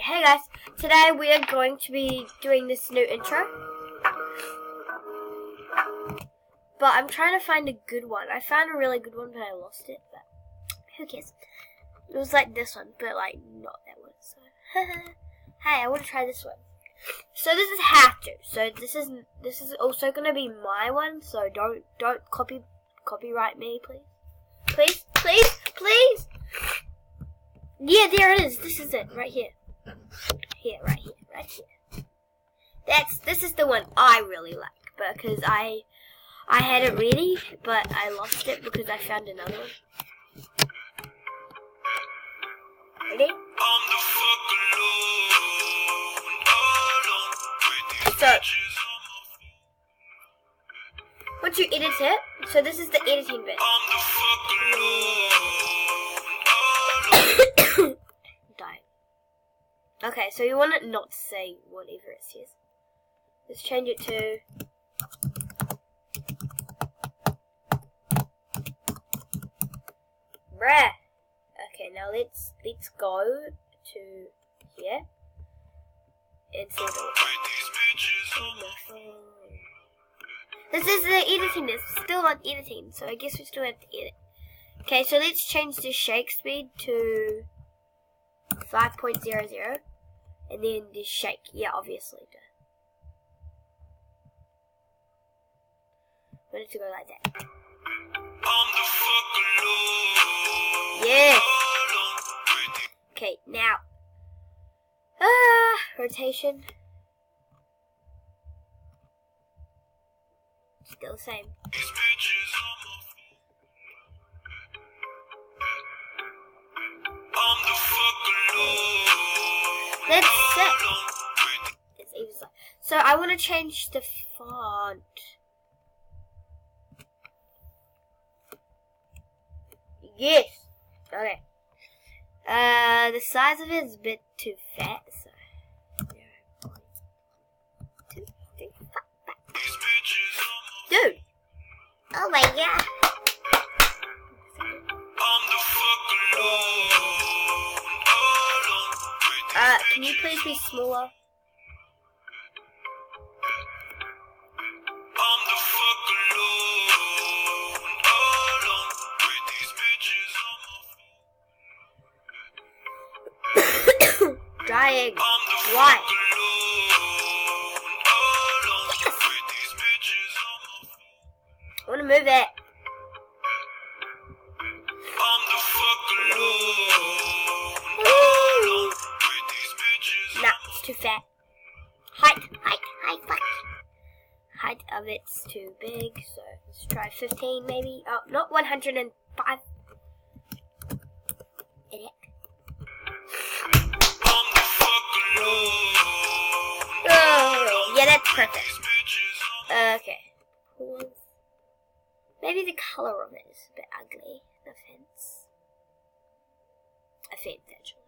Hey guys, today we are going to be doing this new intro. But I'm trying to find a good one. I found a really good one, but I lost it. But who cares? It was like this one, but like not that one. So hey, I want to try this one. So this is how to. So this is also gonna be my one. So don't copyright me, please. Please. Yeah, there it is. This is it right here. Right here. This is the one I really like because I had it ready, but I lost it because I found another one. Ready? So once you edit it, so this is the editing bit. Dying. Okay, so you want it not to say whatever it says. Let's change it to bruh. Okay, now let's go to here and set it. This is the editing. It's still not editing, so I guess we still have to edit. Okay, so let's change the shake speed to 5.00 and then the shake. Yeah, obviously. Want it to go like that. Yeah. Okay, now. Rotation. Still the same. That's it. It's even so. So I want to change the font. Yes. Okay. The size of it is a bit too fat, so 0.2, 3, 5. Dude. Oh my god. Can you please be smaller? Dying. Why? I want to move it. Nah, it's too fat. Height. Height of it's too big, so let's try 15 maybe. Oh, not 105. Edit. Oh, yeah, that's perfect. Okay. Maybe the color of it is a bit ugly. No offense. Offense, actually.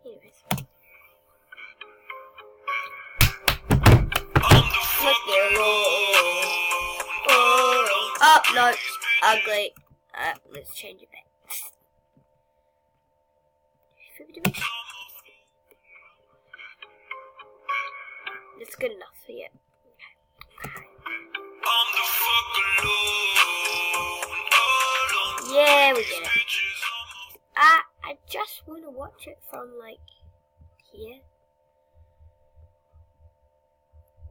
Anyways. Oh, no. Ugly. Let's change it back. It's good enough, yeah. Okay. Yeah, we get it. I just want to watch it from, like, here.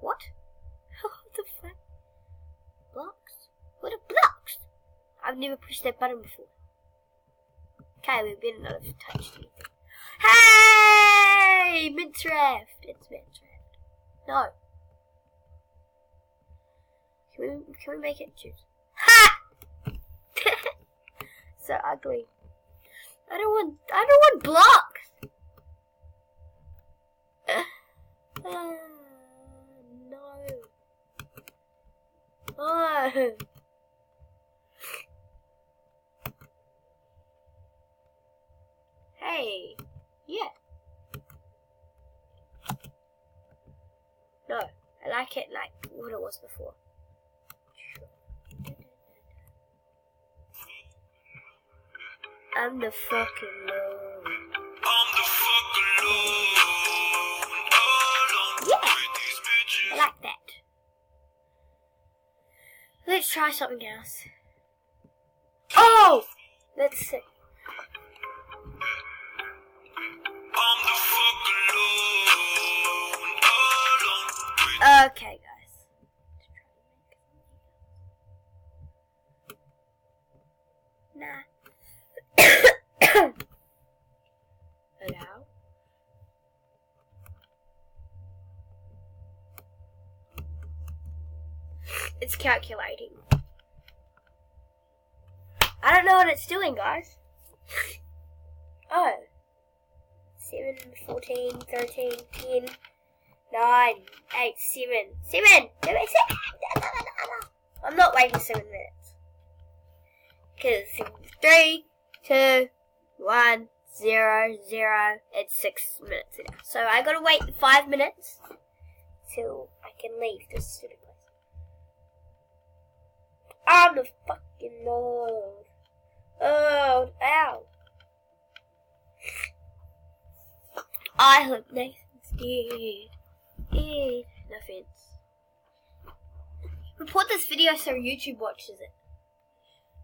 What? What the fuck? Blocks? What are blocks? I've never pushed that button before. Okay, we better not have touched anything. Hey! Minecraft! It's Minecraft. No. Can we make it choose? Ha! So ugly. I don't want blocks. No. Oh. Hey. Yeah. No. I like it like what it was before. I'm the fucking Lord. I'm the fucking try something else. Oh! Let's see. Okay, guys. Nah. Hello? It's calculating. I don't know what it's doing, guys. Oh. 7, 14, 13, 10, 9, 8, 7. 7! I'm not waiting 7 minutes. Because 3, 2, 1, 0, 0. It's 6 minutes now. So I gotta wait 5 minutes till I can leave this stupid place. I'm a fucking old. Oh, ow. I hope Nathan's dead. No offense. Report this video so YouTube watches it.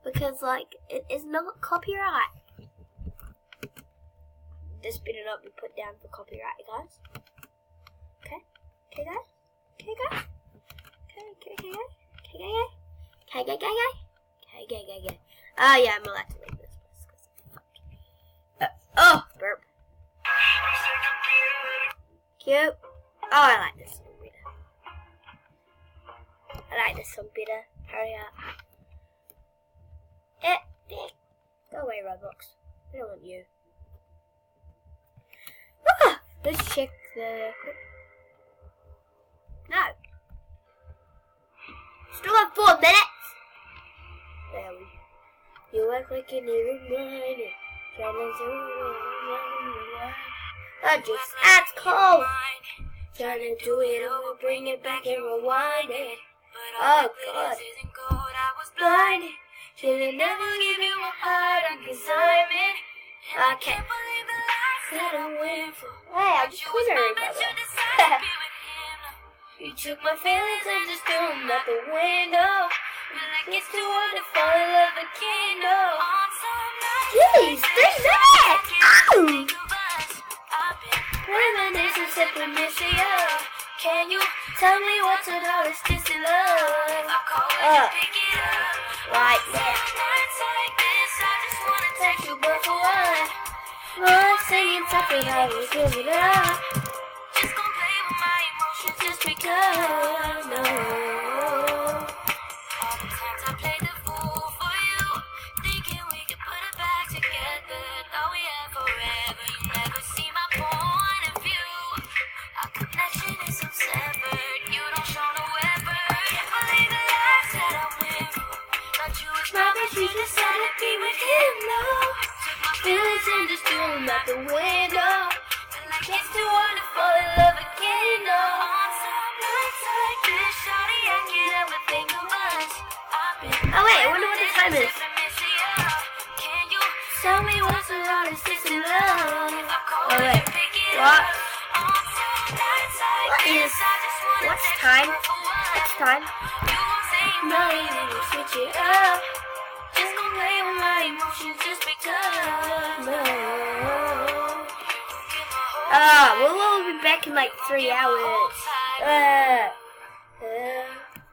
Because, like, it is not copyright. This better not be put down for copyright, guys. Okay? Okay, guys? Okay, guys? Okay, guys? Ah, yeah, I'm allowed to leave this place. Oh, burp. Cute. Oh, I like this song better. Hurry up. Go away, Roblox. I don't want you. Ah, let's check the... No. Still have 4 minutes. There we go. You act like you need reminding. I just act cold. Trying to do it over, bring it back and rewind it. Oh God. I was blinded. Should've never given you a heart on consignment. I can't believe the lies that I went for. Hey, I just wondering about that. You took my feelings and just threw them out the window. It's too hard to fall in love again, no. Jeez, 3 minutes! Ow! Reminiscing, sipping, missing you. Can you tell me what's an honest distant love? Right now. Text you but for one. Lord, singing something I was giving up. Just gon' play with my emotions just because, no. All the times I played the fool for you, thinking we could put it back together. Thought we had forever, you never see my point of view. Our connection is so severed, you don't show no effort. Can't believe the lies that I went through. Thought you was my best, you decided to be with him, no. Took my feelings and just threw them out the window. Feel like it's too hard to fall in love again, no. On some nights like this, shawty, I can't ever think of us. Oh wait, I wonder what the time is. Can you tell me what's the hardest in love? Oh wait, what? What's time? It's time. No, you switch it up. Just gon' play with my emotions just because. No. We'll be back in like 3 hours.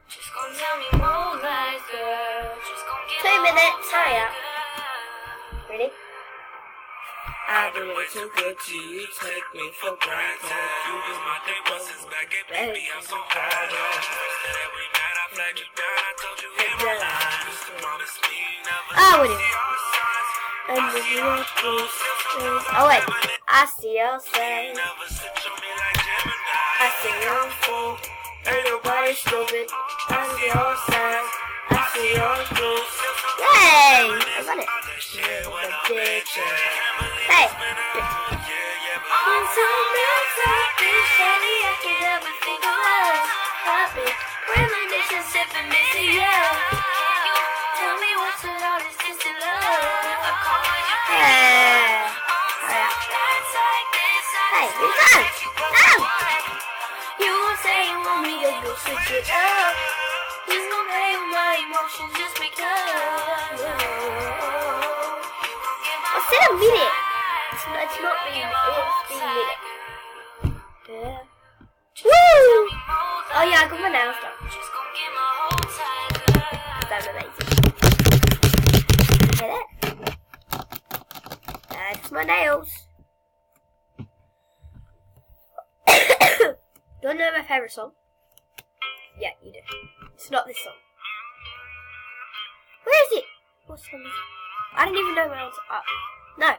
Just gon' tell me more lies, girl. 2 minutes, hurry up. Ready? I've been way too good to you, take me for granted. You do my day buses back at baby, I'm so proud of. Every night I flagged you down, I told you in my life. Promise me you never see your signs. And the beautiful things. Oh wait, I see your signs. I see your fool. Ain't nobody stupid. I see your signs. I see your rules. Yay! I got it. Hey! On some nights like this, shawty, I can't ever think of us. Happy reminiscing, sipping, missing you. Can you tell me what's the hardest distant love? Hey! Hey, you're done! No! You won't say you want me to go switch it up. Just gon' play with my emotions just because. I said a minute. It's not being it's being minute. Yeah. Woo! Oh yeah, I got my nails done. That's amazing. Hear that? That's my nails. Do you know my favourite song? Yeah, you do. It's not this song. Where is it? What song is it? I don't even know where else. No.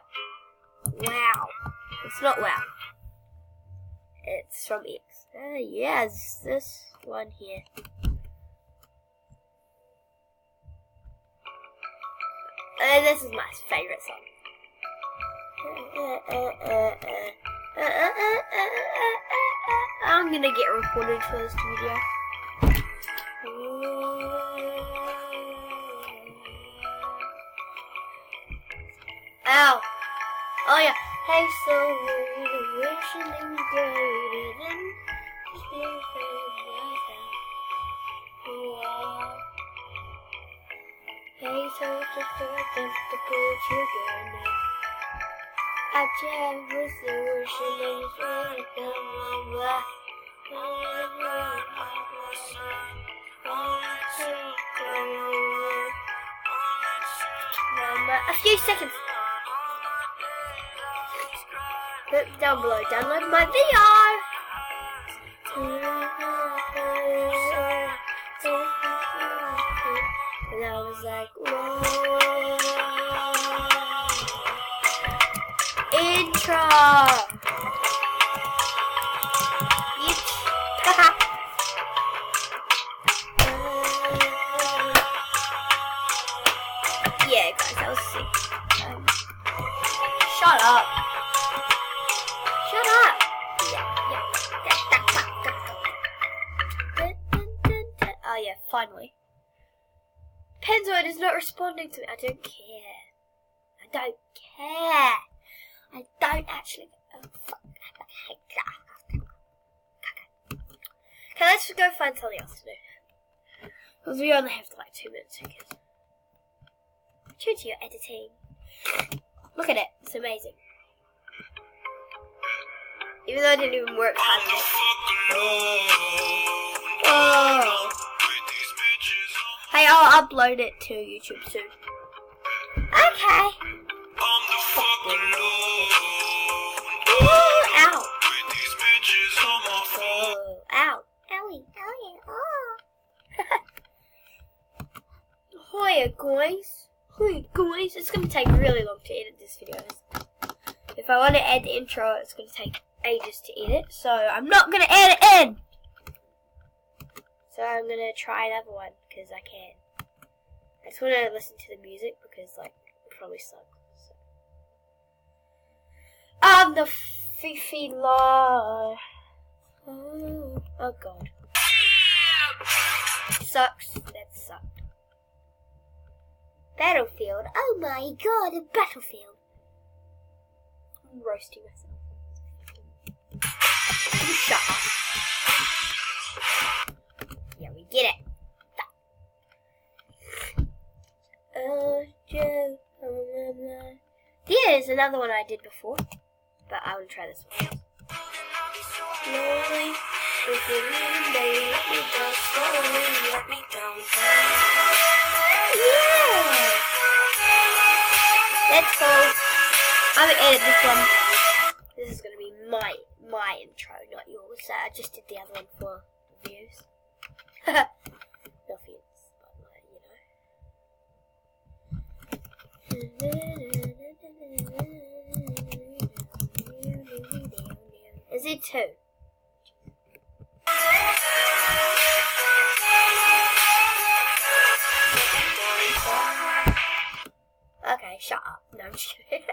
Wow. It's not Wow. It's from X. Yeah, it's this one here. This is my favourite song. I'm gonna get recorded for this video. Ow! Oh yeah. Hey, so really wishing they were greater than just being afraid of myself. Hey, so just them to put you down now. I just was the wishing they was right down my a few seconds. Down below, download my VR. And I was like, whoa. Intro. Yeah, guys, that was sick. Shut up. Shut up! Oh yeah, finally. Penzoid is not responding to me. I don't care. I don't care. I don't actually. Oh, fuck. Okay, let's go find something else to do. Because we only have like 2 minutes, I guess. True to your editing. Look at it. It's amazing. Even though I didn't even work hard on it. Oh. Hey, I'll upload it to YouTube soon. Okay. Ooh, ow. Oh, ow. Owie. Owie. Oh. Hiya, guys. Hiya, guys. It's going to take really long to edit this video. If I want to add the intro, it's going to take ages to edit, so I'm not going to add it in. So I'm going to try another one, because I can. I just want to listen to the music, because, like, it probably sucks. So. I'm the Fifi Law. Oh, God. Sucks. That sucked. Battlefield. Oh, my God, a battlefield. I'm roasting myself. Shut up. Yeah, we get it. Here's another one I did before, but I will try this one. Yeah. Let's go. I'm gonna edit this one. This is gonna be my intro, not yours. I just did the other one for views. No offense, but Is it 2? Okay, shut up. No, I'm just kidding.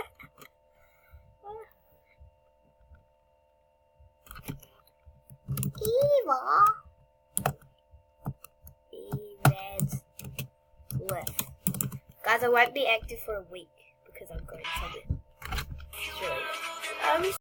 Evans left. Guys, I won't be active for a week because I'm going somewhere. It's really